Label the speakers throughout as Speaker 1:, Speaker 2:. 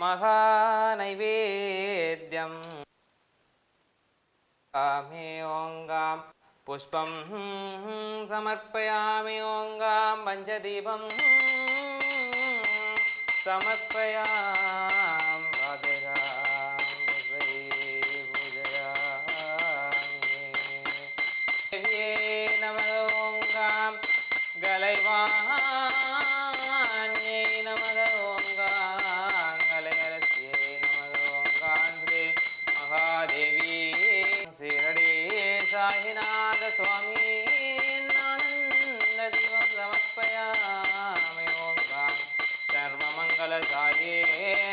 Speaker 1: महानैवेद्यं मे ओंगां पुष्पं समर्पयामि ओंगां पञ्चदीपं समर्पयामि नमः ओंगां गलैवाण्यै नमः ओंगां गलयरस्यै नमः ओंगां श्री महादेवी शिरडी साईनाथ स्वामी आनन्ददीपं समर्पयामि ओंगां सर्वमङ्गलदाये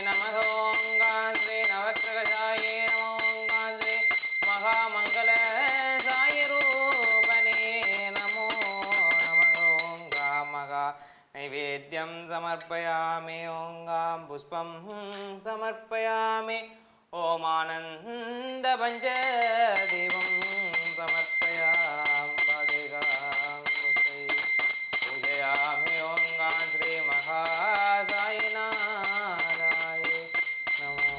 Speaker 1: नमः ओंगां श्री नवग्रहदाये नमः ओंगां श्री महामङ्गलदाये नमो नमः ओंगां महा नैवेद्यं समर्पयामि ओंगां पुष्पं समर्पयामि ओम आनंद पंचदीपं समर्पयामि पूजयामि ओंगां श्री महासाईनाथाय नमो।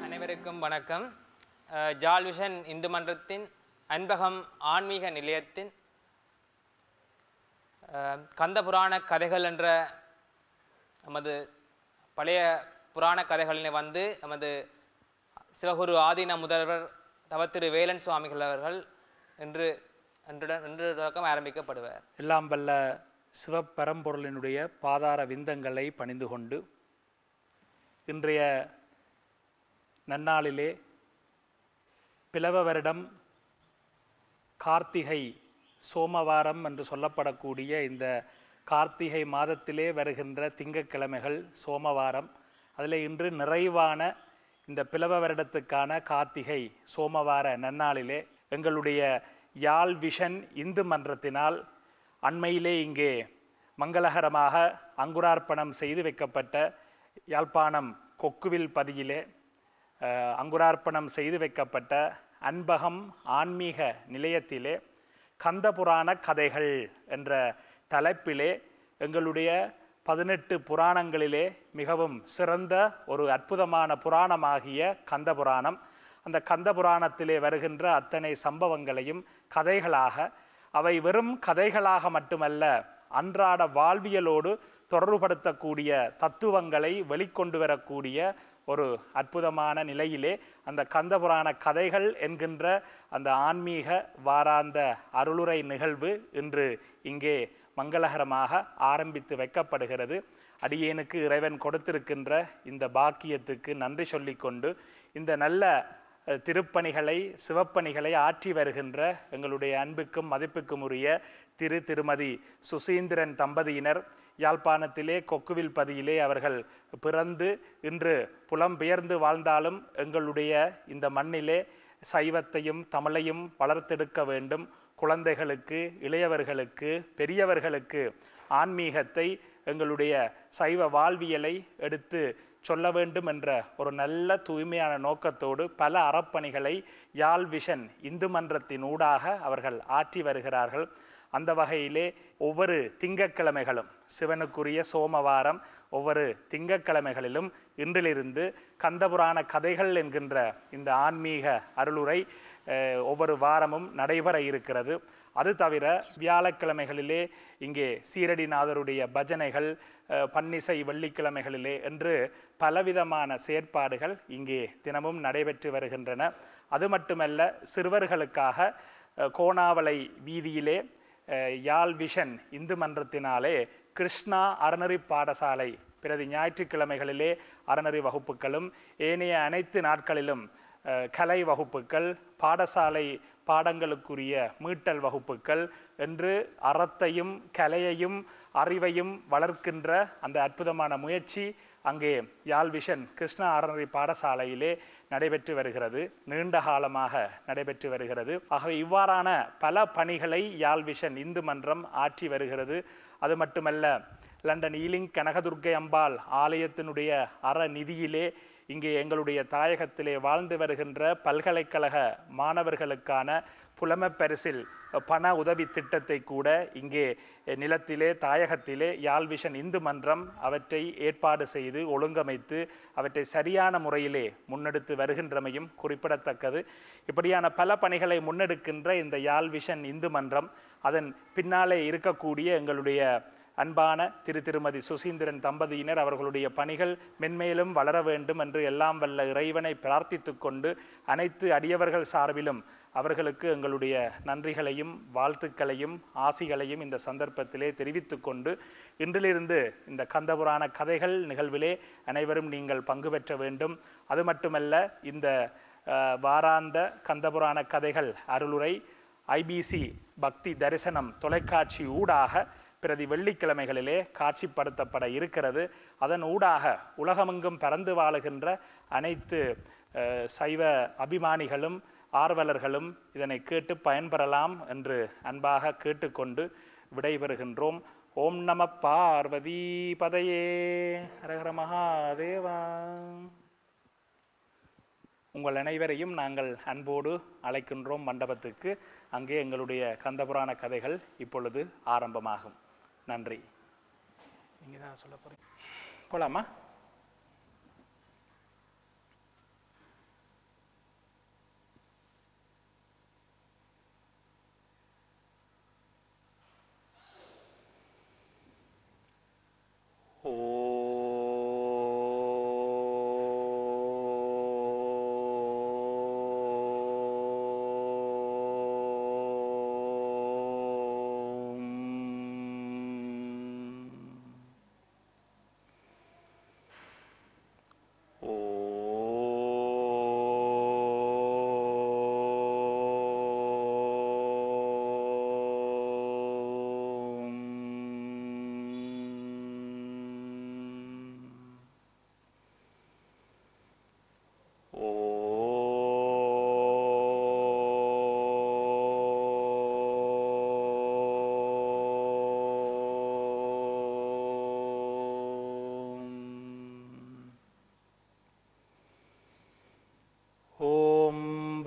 Speaker 1: அனைவருக்கும் வணக்கம். ஜால் விஷன் இந்து மன்றத்தின் அன்பகம் ஆன்மீக நிலையத்தின் கந்தபுராண கதைகள் என்ற நமது பழைய புராண கதைகளில் வந்து நமது சிவகுரு ஆதீன முதல்வர் தவத்திரு வேலன் சுவாமிகள் அவர்கள் இன்று தொடக்கம் ஆரம்பிக்கப்படுவார்.
Speaker 2: எல்லாம் வல்ல சிவபரம்பொருளினுடைய பாதார விந்தங்களை பணிந்து கொண்டு இன்றைய நன்னாளிலே பிளவ வருடம் கார்த்திகை சோமவாரம் என்று சொல்லப்படக்கூடிய இந்த கார்த்திகை மாதத்திலே வருகின்ற திங்கட்கிழமைகள் சோமவாரம், அதில் இன்று நிறைவான இந்த பிளவ வருடத்துக்கான கார்த்திகை சோமவார நன்னாளிலே எங்களுடைய யாழ் விஷன் இந்து மன்றத்தினால் அண்மையிலே இங்கே மங்களகரமாக அங்குரார்ப்பணம் செய்து வைக்கப்பட்ட யாழ்ப்பாணம் கொக்குவில் பதியிலே அங்குரார்ப்பணம் செய்து வைக்கப்பட்ட அன்பகம் ஆன்மீக நிலையத்திலே கந்தபுராண கதைகள் என்ற தலைப்பிலே எங்களுடைய 18 புராணங்களிலே மிகவும் சிறந்த ஒரு அற்புதமான புராணமாகிய கந்தபுராணம், அந்த கந்தபுராணத்திலே வருகின்ற அத்தனை சம்பவங்களையும் கதைகளாக, அவை வெறும் கதைகளாக மட்டுமல்ல, அன்றாட வாழ்வியலோடு தொடர்புபடுத்தக்கூடிய தத்துவங்களை வெளிக்கொண்டு வரக்கூடிய ஒரு அற்புதமான நிலையிலே அந்த கந்தபுராண கதைகள் என்கின்ற அந்த ஆன்மீக வாராந்த அருளுரை நிகழ்வு இன்று இங்கே மங்களகரமாக ஆரம்பித்து வைக்கப்படுகிறது. அடியேனுக்கு இறைவன் கொடுத்திருக்கின்ற இந்த பாக்கியத்துக்கு நன்றி சொல்லிக்கொண்டு இந்த நல்ல திருப்பணிகளை சிவப்பணிகளை ஆற்றி வருகின்ற எங்களுடைய அன்புக்கும் மதிப்புக்கும் உரிய திருமதி சுசீந்திரன் தம்பதியினர் யாழ்ப்பாணத்திலே கொக்குவில் பதியிலே அவர்கள் பிறந்து இன்று புலம்பெயர்ந்து வாழ்ந்தாலும் எங்களுடைய இந்த மண்ணிலே சைவத்தையும் தமிழையும் வளர்த்தெடுக்க வேண்டும். குழந்தைகளுக்கு, இளையவர்களுக்கு, பெரியவர்களுக்கு ஆன்மீகத்தை, எங்களுடைய சைவ வாழ்வியலை எடுத்து சொல்ல வேண்டும் என்ற ஒரு நல்ல தூய்மையான நோக்கத்தோடு பல அறப்பணிகளை யாழ் விஷன் இந்து மன்றத்தின் ஊடாக அவர்கள் ஆற்றி வருகிறார்கள். அந்த வகையிலே ஒவ்வொரு திங்கட்கிழமைகளும் சிவனுக்குரிய சோமவாரம் ஒவ்வொரு திங்கட்கிழமைகளிலும் இன்றிலிருந்து கந்தபுராண கதைகள் என்கின்ற இந்த ஆன்மீக அருளுரை ஒவ்வொரு வாரமும் நடைபெற இருக்கிறது. அது தவிர வியாழக்கிழமைகளிலே இங்கே சீரடிநாதருடைய பஜனைகள், பன்னிசை வெள்ளிக்கிழமைகளிலே என்று பலவிதமான செயற்பாடுகள் இங்கே தினமும் நடைபெற்று வருகின்றன. அது மட்டுமல்ல, சிறுவர்களுக்காக கோணாவளை வீதியிலே யாழ் விஷன் இந்து மன்றத்தினாலே கிருஷ்ணா அறநெறி பாடசாலை பிரதி ஞாயிற்றுக்கிழமைகளிலே அறநெறி வகுப்புகளும் ஏனைய அனைத்து நாட்களிலும் கலை வகுப்புகள், பாடசாலை பாடங்களுக்குரிய மீட்டல் வகுப்புகள் என்று அறத்தையும் கலையையும் அறிவையும் வளர்க்கின்ற அந்த அற்புதமான முயற்சி அங்கே யாழ் விஷன் கிருஷ்ணா அறநெறி பாடசாலையிலே நடைபெற்று வருகிறது. நீண்ட காலமாக நடைபெற்று வருகிறது. ஆகவே இவ்வாறான பல பணிகளை யாழ் விஷன் இந்து மன்றம் ஆற்றி வருகிறது. அது மட்டுமல்ல, லண்டன் ஈலிங் கனகதுர்க்கை அம்பாள் ஆலயத்தினுடைய அறநிதியிலே இங்கே எங்களுடைய தாயகத்திலே வாழ்ந்து வருகின்ற பல்கலைக்கழக மாணவர்களுக்கான புலமைப்பரிசில் பண உதவி திட்டத்தை கூட இங்கே நிலத்திலே தாயகத்திலே யாழ் விஷன் இந்து மன்றம் அவற்றை ஏற்பாடு செய்து ஒழுங்கமைத்து அவற்றை சரியான முறையிலே முன்னெடுத்து வருகின்றமையும் குறிப்பிடத்தக்கது. இப்படியான பல பணிகளை முன்னெடுக்கின்ற இந்த யாழ் விஷன் இந்து மன்றம் அதன் பின்னாலே இருக்கக்கூடிய எங்களுடைய அன்பான திருமதி சுசீந்திரன் தம்பதியினர் அவர்களுடைய பணிகள் மென்மேலும் வளர வேண்டும் என்று எல்லாம் வல்ல இறைவனை பிரார்த்தித்து கொண்டு அனைத்து அடியவர்கள் சார்பிலும் அவர்களுக்கு எங்களுடைய நன்றிகளையும் வாழ்த்துக்களையும் ஆசிகளையும் இந்த சந்தர்ப்பத்திலே தெரிவித்து கொண்டு இன்றிலிருந்து இந்த கந்தபுராண கதைகள் நிகழ்விலே அனைவரும் நீங்கள் பங்கு பெற்ற வேண்டும். அது மட்டுமல்ல, இந்த வாராந்த கந்தபுராண கதைகள் அருளுரை ஐபிசி பக்தி தரிசனம் தொலைக்காட்சி ஊடாக பிரதி வெள்ளிக்கிழமைகளிலே காட்சிப்படுத்தப்பட இருக்கிறது. அதன் ஊடாக உலகமெங்கும் பறந்து வாழுகின்ற அனைத்து சைவ அபிமானிகளும் ஆர்வலர்களும் இதனை கேட்டு பயன்பெறலாம் என்று அன்பாக கேட்டுக்கொண்டு விடைபெறுகின்றோம். ஓம் நம பார்வதி பதையே ஹரஹர மகாதேவா. உங்கள் அனைவரையும் நாங்கள் அன்போடு அழைக்கின்றோம் மண்டபத்துக்கு. அங்கே எங்களுடைய கந்தபுராண கதைகள் இப்பொழுது ஆரம்பமாகும். நன்றி. நீங்கள் தான் சொல்ல போகிறீங்க. போலாமா?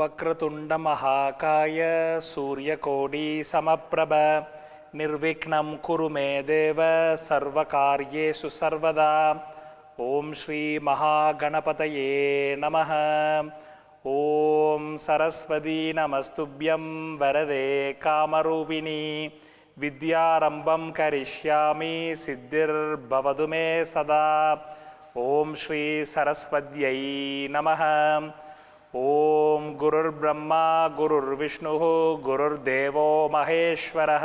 Speaker 2: वक्रतुंड महाकाय सूर्यकोटि समप्रभ निर्विघ्नं कुरु मे देव सर्वकार्येषु सर्वदा. ओम श्री महागणपतये नमः. ओम सरस्वती नमस्तुभ्यं वरदे कामरूपिणी विद्यारंभं करिष्यामि सिद्धिर्भवतु मे सदा. ओम श्री सरस्वत्यै नमः. ओम गुरुर्ब्रह्मा गुरुर्विष्णुः गुरुर्देवो महेश्वरः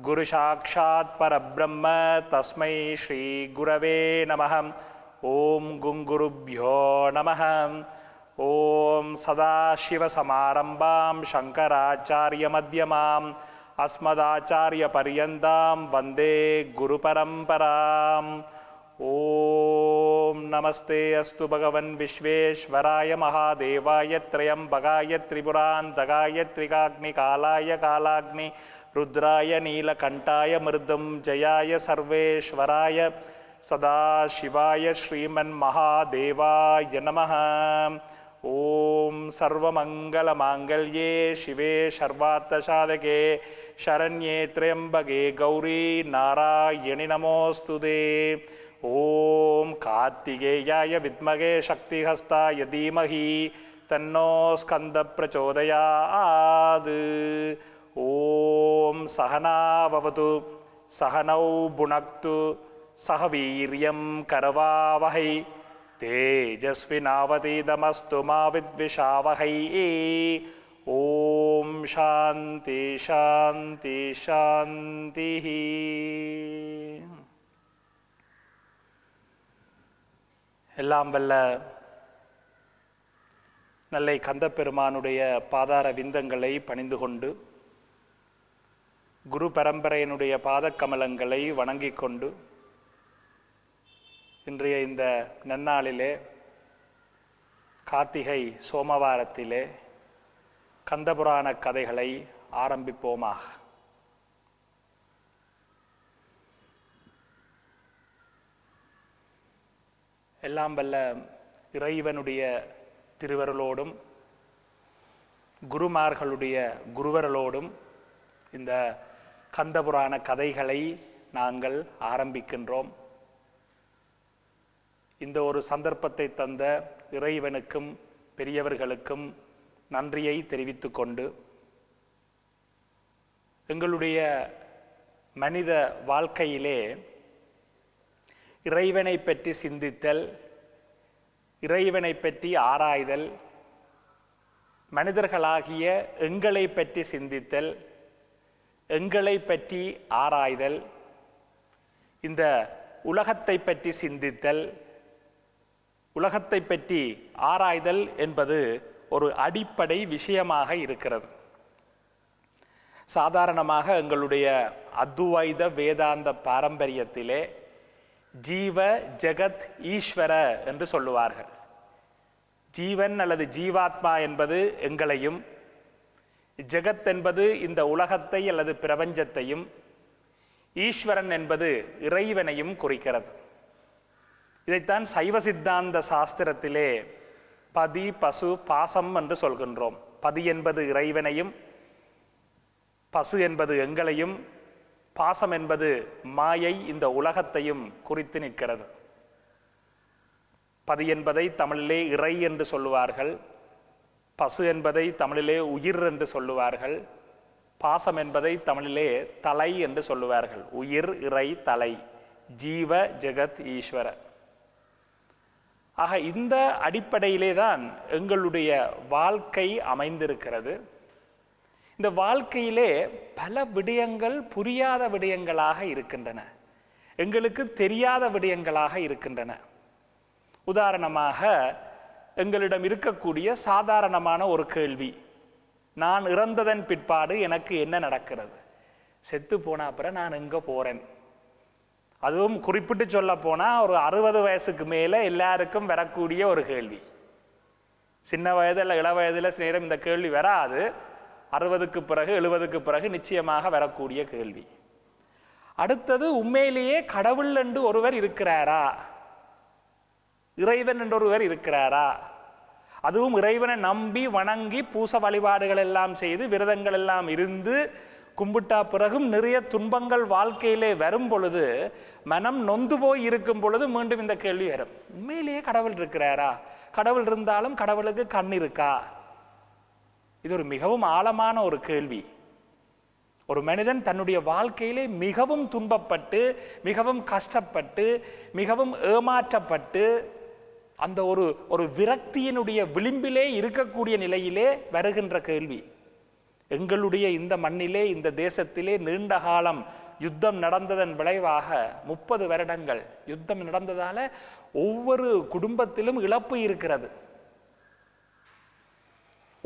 Speaker 2: गुरु साक्षात् परब्रह्म तस्मै श्री गुरवे नमः. ओम गुंगुरुभ्यो नमः. ஓம் சதாசிவசமாரம்பாம் சங்கராச்சாரியமத்யமாம் அஸ்மதாச்சாரியபர்யந்தாம் வந்தே குருபரம்பராம். ஓம் நமஸ்தே அஸ்து பகவன் விஸ்வேஸ்வராய மகாதேவாய த்ரயம்பகாய திரிபுராந்தகாய த்ரிகாக்னி காலாய காலாக்னி ருத்ராய நீலகண்டாய மிருதும் ஜயாய சர்வேஸ்வராய சதாசிவாய ஸ்ரீமன் மகாதேவாய நமஹ. ஓம் சர்வமங்கலமாங்கல்யே சிவே சர்வார்த்தசாதகே சரண்யே த்ர்யம்பகே கௌரி நாராயணி நமோஸ்துதே. ஓம் கார்த்திகேயாய வித்மகே சக்திஹஸ்தாய தீமஹி தன்னோ ஸ்கந்த பிரச்சோதயாத். ஓம் சகனாவது சகனௌ புனக்து சக வீரியம் கரவாவஹை தேஜஸ்வினாவதீதமஸ்து மா வித்விஷாவஹை. ஓம் சாந்தி சாந்தி சாந்தி. எல்லாம் வல்ல நல்லை கந்தப்பெருமானுடைய பாதார விந்தங்களை பணிந்து கொண்டு குரு பரம்பரையினுடைய பாதக்கமலங்களை வணங்கிக் கொண்டு இன்றைய இந்த நன்னாளிலே கார்த்திகை சோமவாரத்திலே கந்தபுராண கதைகளை ஆரம்பிப்போமாக. எல்லாம் வல்ல இறைவனுடைய திருவருளோடும் குருமார்களுடைய குருவருளோடும் இந்த கந்தபுராண கதைகளை நாங்கள் ஆரம்பிக்கின்றோம். இந்த ஒரு சந்தர்ப்பத்தை தந்த இறைவனுக்கும் பெரியவர்களுக்கும் நன்றியை தெரிவித்து கொண்டு எங்களுடைய மனித வாழ்க்கையிலே இறைவனை பற்றி சிந்தித்தல், இறைவனை பற்றி ஆராய்தல், மனிதர்களாகிய எங்களை பற்றி சிந்தித்தல், எங்களை பற்றி ஆராய்தல், இந்த உலகத்தை பற்றி சிந்தித்தல், உலகத்தை பற்றி ஆராய்தல் என்பது ஒரு அடிப்படை விஷயமாக இருக்கிறது. சாதாரணமாக எங்களுடைய அத்வைத வேதாந்த பாரம்பரியத்திலே ஜீவ ஜெகத் ஈஸ்வர என்று சொல்லுவார்கள். ஜீவன் அல்லது ஜீவாத்மா என்பது எங்களையும், ஜெகத் என்பது இந்த உலகத்தை அல்லது பிரபஞ்சத்தையும், ஈஸ்வரன் என்பது இறைவனையும் குறிக்கிறது. இதைத்தான் சைவ சித்தாந்த சாஸ்திரத்திலே பதி பசு பாசம் என்று சொல்கின்றோம். பதி என்பது இறைவனையும், பசு என்பது எங்களையும், பாசம் என்பது மாயை இந்த உலகத்தையும் குறித்து நிற்கிறது. பதி என்பதை தமிழிலே இறை என்று சொல்லுவார்கள், பசு என்பதை தமிழிலே உயிர் என்று சொல்லுவார்கள், பாசம் என்பதை தமிழிலே தலை என்று சொல்லுவார்கள். உயிர், இறை, தலை, ஜீவ ஜெகத் ஈஸ்வர. ஆக இந்த அடிப்படையிலே தான் எங்களுடைய வாழ்க்கை அமைந்திருக்கிறது. இந்த வாழ்க்கையிலே பல விடயங்கள் புரியாத விடயங்களாக இருக்கின்றன, எங்களுக்கு தெரியாத விடயங்களாக இருக்கின்றன. உதாரணமாக எங்களிடம் இருக்கக்கூடிய சாதாரணமான ஒரு கேள்வி, நான் இறந்ததன் பிற்பாடு எனக்கு என்ன நடக்கிறது? செத்து போன அப்புறம் நான் எங்கே போகிறேன்? அதுவும் குறிப்பிட்டு சொல்ல போனால் ஒரு 60 வயசுக்கு மேலே எல்லாருக்கும் வரக்கூடிய ஒரு கேள்வி. சின்ன வயது இல்லை இள வயதில் சில நேரம் இந்த கேள்வி வராது. 60க்கு பிறகு 70க்கு பிறகு நிச்சயமாக வரக்கூடிய கேள்வி. அடுத்தது, உண்மையிலேயே கடவுள் என்று ஒருவர் இருக்கிறாரா? இறைவன் என்று ஒருவர் இருக்கிறாரா? அதுவும் இறைவனை நம்பி வணங்கி பூச வழிபாடுகள் எல்லாம் செய்து விரதங்கள் எல்லாம் இருந்து கும்பிட்டா பிறகும் நிறைய துன்பங்கள் வாழ்க்கையிலே வரும் பொழுது, மனம் நொந்து போய் இருக்கும் பொழுது மீண்டும் இந்த கேள்வி வரும், உண்மையிலேயே கடவுள் இருக்கிறாரா? கடவுள் இருந்தாலும் கடவுளுக்கு கண் இருக்கா? இது ஒரு மிகவும் ஆழமான ஒரு கேள்வி. ஒரு மனிதன் தன்னுடைய வாழ்க்கையிலே மிகவும் துன்பப்பட்டு, மிகவும் கஷ்டப்பட்டு, மிகவும் ஏமாற்றப்பட்டு, அந்த ஒரு விரக்தியினுடைய விளிம்பிலே இருக்கக்கூடிய நிலையிலே வருகின்ற கேள்வி. எங்களுடைய இந்த மண்ணிலே, இந்த தேசத்திலே நீண்ட காலம் யுத்தம் நடந்ததன் விளைவாக 30 வருடங்கள் யுத்தம் நடந்ததால ஒவ்வொரு குடும்பத்திலும் இழப்பு இருக்கிறது.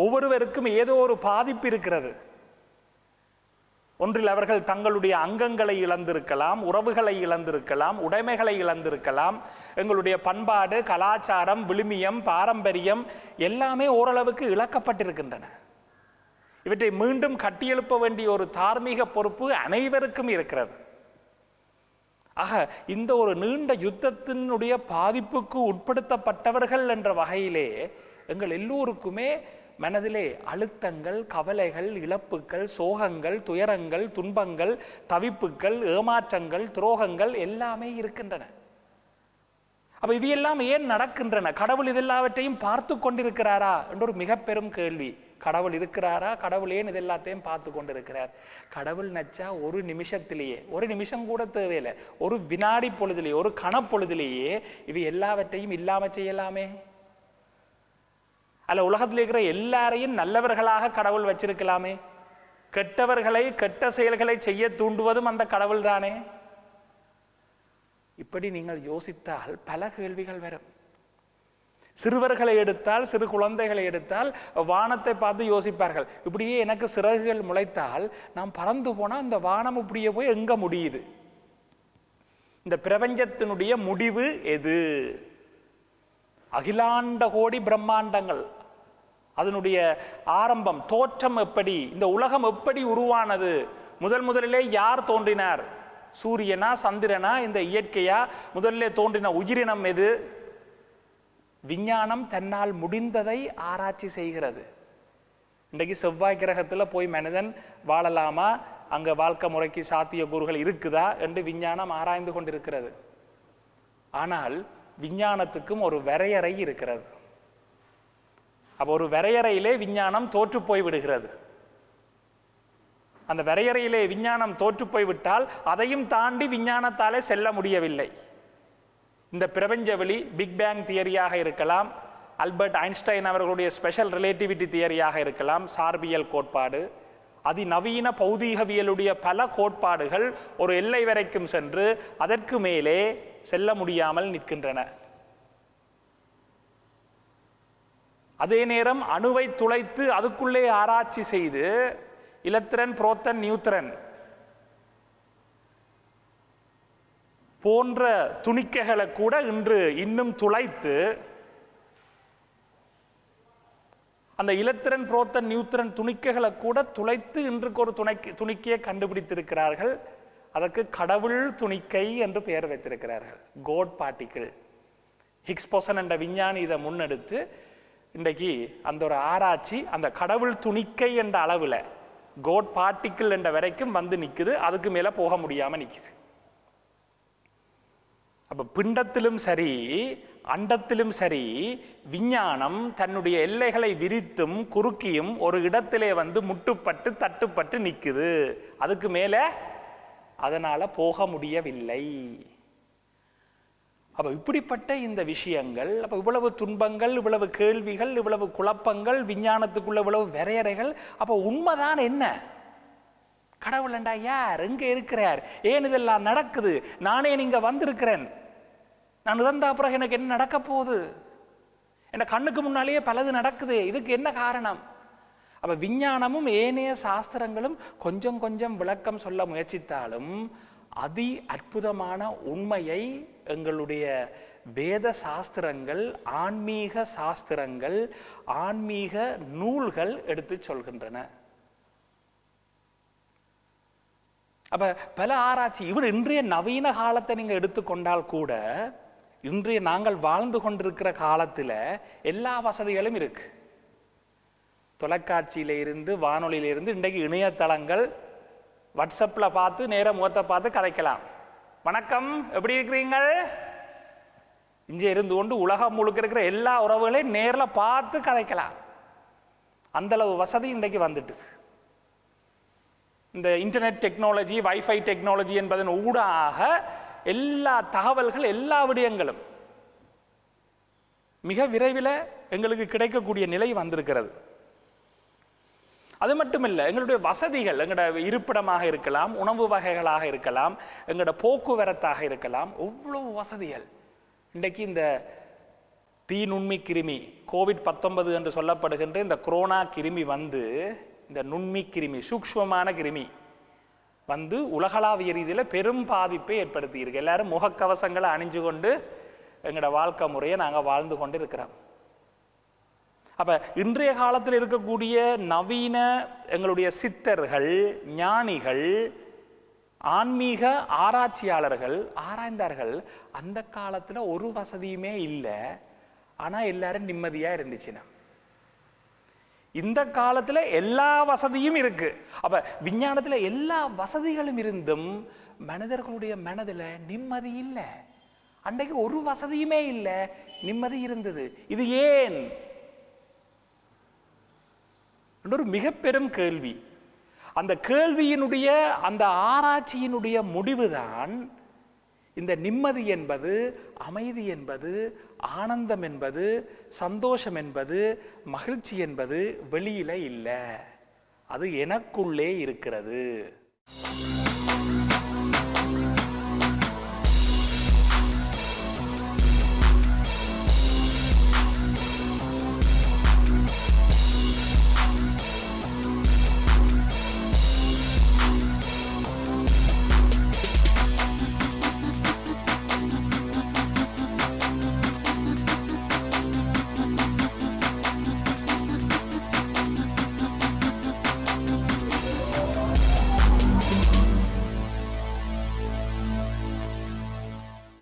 Speaker 2: ஒவ்வொருவருக்கும் ஏதோ ஒரு பாதிப்பு இருக்கிறது. ஒன்றில் அவர்கள் தங்களுடைய அங்கங்களை இழந்திருக்கலாம், உறவுகளை இழந்திருக்கலாம், உடைமைகளை இழந்திருக்கலாம். எங்களுடைய பண்பாடு, கலாச்சாரம், விழுமியம், பாரம்பரியம் எல்லாமே ஓரளவுக்கு இழக்கப்பட்டிருக்கின்றன. இவற்றை மீண்டும் கட்டியெழுப்ப வேண்டிய ஒரு தார்மீக பொறுப்பு அனைவருக்கும் இருக்கிறது. ஆக இந்த ஒரு நீண்ட யுத்தத்தினுடைய பாதிப்புக்கு உட்படுத்தப்பட்டவர்கள் என்ற வகையிலே எங்கள் எல்லோருக்குமே மனதிலே அழுத்தங்கள், கவலைகள், இழப்புகள், சோகங்கள், துயரங்கள், துன்பங்கள், தவிப்புகள், ஏமாற்றங்கள், துரோகங்கள் எல்லாமே இருக்கின்றன. அப்ப இவையெல்லாம் ஏன் நடக்கின்றன? கடவுள் இதெல்லாவற்றையும் பார்த்து கொண்டிருக்கிறாரா என்ற ஒரு மிக பெரும் கேள்வி. கடவுள் இருக்கிறாரா? கடவுள் ஏன் இதெல்லாத்தையும் பார்த்து கொண்டிருக்கிறார்? கடவுள் நச்சா ஒரு நிமிஷத்திலேயே, ஒரு நிமிஷம் கூட தேவையில்லை, ஒரு வினாடி பொழுதிலேயே, ஒரு கணப்பொழுதிலேயே இவை எல்லாவற்றையும் இல்லாம செய்யலாமே. அல்ல உலகத்தில் இருக்கிற எல்லாரையும் நல்லவர்களாக கடவுள் வச்சிருக்கலாமே. கெட்டவர்களை, கெட்ட செயல்களை செய்ய தூண்டுவதும் அந்த கடவுள் தானே. இப்படி நீங்கள் யோசித்தால் பல கேள்விகள் வரும். சிறுவர்களை எடுத்தால், சிறு குழந்தைகளை எடுத்தால் வானத்தை பார்த்து யோசிப்பார்கள், இப்படியே எனக்கு சிறகுகள் முளைத்தால் நாம் பறந்து போனால் இந்த வானம் இப்படியே போய் எங்க முடியுது? இந்த பிரபஞ்சத்தினுடைய முடிவு எது? அகிலாண்ட கோடி பிரம்மாண்டங்கள், அதனுடைய ஆரம்பம், தோற்றம் எப்படி? இந்த உலகம் எப்படி உருவானது? முதலிலே யார் தோன்றினார்? சூரியனா, சந்திரனா, இந்த இயற்கையா? முதலிலே தோன்றின உயிரினம் எது? விஞ்ஞானம் தன்னால் முடிந்ததை ஆராய்ச்சி செய்கிறது. இன்றைக்கு செவ்வாய் கிரகத்தில் போய் மனிதன் வாழலாமா, அங்கே வாழ்க்கை முறைக்கு சாத்திய கூறுகள் இருக்குதா என்று விஞ்ஞானம் ஆராய்ந்து கொண்டிருக்கிறது. ஆனால் விஞ்ஞானத்துக்கும் ஒரு வரையறை இருக்கிறது. அப்போ ஒரு வரையறையிலே விஞ்ஞானம் தோற்று போய் விடுகிறது. அந்த வரையறையிலே விஞ்ஞானம் தோற்று போய்விட்டால் அதையும் தாண்டி விஞ்ஞானத்தாலே செல்ல முடியவில்லை. இந்த பிரபஞ்ச வெளி பிக் பேங் தியரியாக இருக்கலாம், ஆல்பர்ட் ஐன்ஸ்டைன் அவர்களுடைய ஸ்பெஷல் ரிலேட்டிவிட்டி தியரியாக இருக்கலாம், சார்பியல் கோட்பாடு, அதிநவீன பௌதீகவியலுடைய பல கோட்பாடுகள் ஒரு எல்லை வரைக்கும் சென்று அதற்கு மேலே செல்ல முடியாமல் நிற்கின்றன. அதே நேரம் அணுவை துளைத்து அதுக்குள்ளே ஆராய்ச்சி செய்து எலக்ட்ரான், புரோட்டான், நியூட்ரான் போன்ற துணிக்கைகளை கூட இன்று இன்னும் துளைத்து அந்த எலக்ட்ரான், புரோட்டான், நியூட்ரான் துணிக்கைகளை கூட துளைத்து இன்றைக்கு ஒரு துணிக்கையை கண்டுபிடித்திருக்கிறார்கள். அதற்கு கடவுள் துணிக்கை என்று பெயர் வைத்திருக்கிறார்கள். Code particle. ஹிக்ஸ் போசன் என்ற விஞ்ஞானி இதை முன்னெடுத்து இன்றைக்கு அந்த ஒரு ஆராய்ச்சி அந்த கடவுள் துணிக்கை என்ற அளவில் கோட் பார்ட்டிக்கிள் என்ற வரைக்கும் வந்து நிற்குது. அதுக்கு மேலே போக முடியாமல் நிற்குது. அப்போ பிண்டத்திலும் சரி, அண்டத்திலும் சரி, விஞ்ஞானம் தன்னுடைய எல்லைகளை விரித்தும் குறுக்கியும் ஒரு இடத்திலே வந்து முட்டுப்பட்டு தட்டுப்பட்டு நிற்குது. அதுக்கு மேலே அதனால் போக முடியவில்லை. அப்போ இப்படிப்பட்ட இந்த விஷயங்கள், அப்போ இவ்வளவு துன்பங்கள், இவ்வளவு கேள்விகள், இவ்வளவு குழப்பங்கள், விஞ்ஞானத்துக்குள்ள இவ்வளவு வரையறைகள், அப்போ உண்மைதான் என்ன? கடவுள் என்றா யார்? எங்க இருக்கிறார்? ஏன் இதெல்லாம் நடக்குது? நானே நீங்க வந்திருக்கிறேன், நான் இறந்த அப்புறம் எனக்கு என்ன நடக்க போகுது? என் கண்ணுக்கு முன்னாலேயே பலது நடக்குது. இதுக்கு என்ன காரணம்? அப்ப விஞ்ஞானமும் ஏனைய சாஸ்திரங்களும் கொஞ்சம் கொஞ்சம் விளக்கம் சொல்ல முயற்சித்தாலும் அதி அற்புதமான உண்மையை எங்களுடைய வேத சாஸ்திரங்கள், ஆன்மீக சாஸ்திரங்கள், ஆன்மீக நூல்கள் எடுத்து சொல்கின்றன. அப்ப பல ஆராய்ச்சி, இவர் இன்றைய நவீன காலத்தை நீங்க எடுத்துக்கொண்டால் கூட, இன்றைய நாங்கள் வாழ்ந்து கொண்டிருக்கிற காலத்தில் எல்லா வசதிகளும் இருக்கு. தொலைக்காட்சியில இருந்து, வானொலியில இருந்து, இன்றைக்கு இணையதளங்கள், வாட்ஸ்அப்பில் பார்த்து நேரம் முகத்தை பார்த்து கதைக்கலாம். வணக்கம், எப்படி இருக்கிறீங்கள்? இங்கே இருந்து கொண்டு உலகம் முழுக்க இருக்கிற எல்லா உறவுகளையும் நேரில் பார்த்து கதைக்கலாம். அந்தளவு வசதி இன்றைக்கு வந்துட்டு. இந்த இன்டர்நெட் டெக்னாலஜி, வைஃபை டெக்னாலஜி என்பதன் ஊடாக எல்லா தகவல்கள், எல்லா விடயங்களும் மிக விரைவில் எங்களுக்கு கிடைக்கக்கூடிய நிலை வந்திருக்கிறது. அது மட்டுமில்லை, எங்களுடைய வசதிகள், எங்களோட இருப்பிடமாக இருக்கலாம், உணவு வகைகளாக இருக்கலாம், எங்களோட போக்குவரத்தாக இருக்கலாம், எவ்வளவு வசதிகள் இன்றைக்கு இந்த தீநுண்மி கிருமி COVID-19 என்று சொல்லப்படுகின்ற இந்த கொரோனா கிருமி வந்து, இந்த நுண்மி கிருமி, சூக்ஷ்மமான கிருமி வந்து உலகளாவிய ரீதியில் பெரும் பாதிப்பை ஏற்படுத்தியிருக்கு. எல்லாரும் முகக்கவசங்களை அணிஞ்சு கொண்டு எங்களோட வாழ்க்கை முறையை நாங்கள் வாழ்ந்து கொண்டு இருக்கிறோம். அப்ப இன்றைய காலத்தில் இருக்கக்கூடிய நவீன எங்களுடைய சித்தர்கள், ஞானிகள், ஆன்மீக ஆராய்ச்சியாளர்கள் ஆராய்ந்தார்கள், அந்த காலத்துல ஒரு வசதியுமே இல்லை, ஆனா எல்லாரும் நிம்மதியா இருந்துச்சுன்னா. இந்த காலத்துல எல்லா வசதியும் இருக்கு. அப்ப விஞ்ஞானத்துல எல்லா வசதிகளும் இருந்தும் மனிதர்களுடைய மனதுல நிம்மதி இல்லை. அன்றைக்கு ஒரு வசதியுமே இல்லை, நிம்மதி இருந்தது. இது ஏன்? ஒரு மிக பெரும் கேள்வி. அந்த கேள்வியினுடைய, அந்த ஆராய்ச்சியினுடைய முடிவுதான் இந்த நிம்மதி என்பது, அமைதி என்பது, ஆனந்தம் என்பது, சந்தோஷம் என்பது, மகிழ்ச்சி என்பது வெளியில இல்லை, அது எனக்குள்ளே இருக்கிறது.